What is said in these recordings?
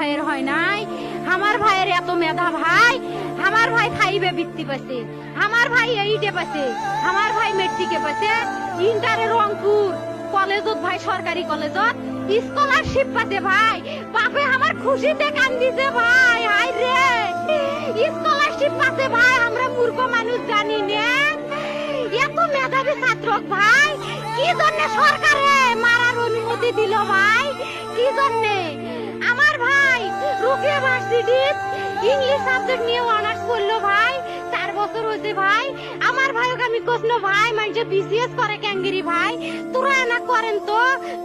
ভাইয়ের হয় নাই। আমার ভাইয়ের এত মেধা ভাই, আমার ভাই 5 বৃত্তি পাইছে, আমার ভাই 8 পাইছে, আমার ভাই মেট্রিকে পাইছে, ইন্টারে রংপুর কলেজত ভাই, সরকারি কলেজত স্কলারশিপ পাইছে ভাই। বাপে আমার খুশিতে কান্দিছে ভাই, হাই রে স্কলারশিপ পাইছে ভাই। আমরা মূর্খ মানুষ জানি না এত মেধাবী ছাত্র ভাই কি জন্য সরকারে মারার অনুমতি দিল ভাই, কি জন্য? আমার ভাই রুকিয়া ভার্সিটি ইংলিশ সাবজেক্ট নিয়ে অনার্স করলো ভাই, 4 বছর হয়েছে ভাই। আমার ভাইকে আমি কইল ভাই মানে বিসিএস করে ক্যাঙ্গেরি ভাই, তোরা না করেন তো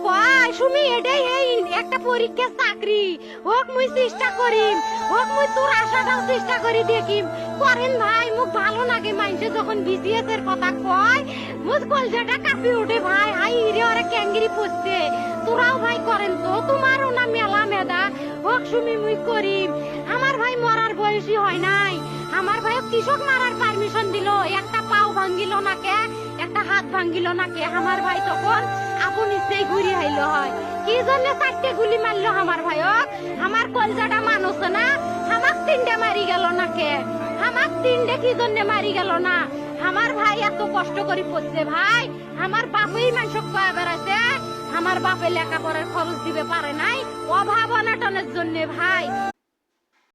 কয় সুমি এটাই এই একটা পরীক্ষা চাকরি হোক, মুই চেষ্টা করিম, হোক মুই তোর আশাটাও চেষ্টা করি দেখিম। করেন ভাই, মুখ ভালো লাগে মানুষে যখন বিসিএস এর কথা কয়, মুখ কলজাটা কাঁপি ওঠে ভাই, হাই রে ওরা ক্যাঙ্গেরি পড়ছে। তোরাও ভাই করেন তো, তোমারও না মেলা মেধা, হোক সুমি মুই করিম। আমার ভাই মরার বয়সী হয় নাই, আমার ভাই কৃষক মারার পারমিশন দিল, একটা পাও ভাঙ্গিল না কে, একটা হাত ভাঙ্গিল না কে। আমার ভাই তখন আপন ইচ্ছেই ঘুরি আইলো হয়, কি জন্য 4টে গুলি মারলো আমার ভাইক? আমার কলজাটা মানুষ না, আমার 3টে মারি গেল না কে? আমার 3টে কি জন্য মারি গেল না? আমার ভাই এত কষ্ট করে পড়ছে ভাই, আমার বাপই মানুষ কয়ে বেড়াচ্ছে, আমার বাপে লেখাপড়ার খরচ দিবে পারে নাই, অভাব অনাটনের জন্য ভাই।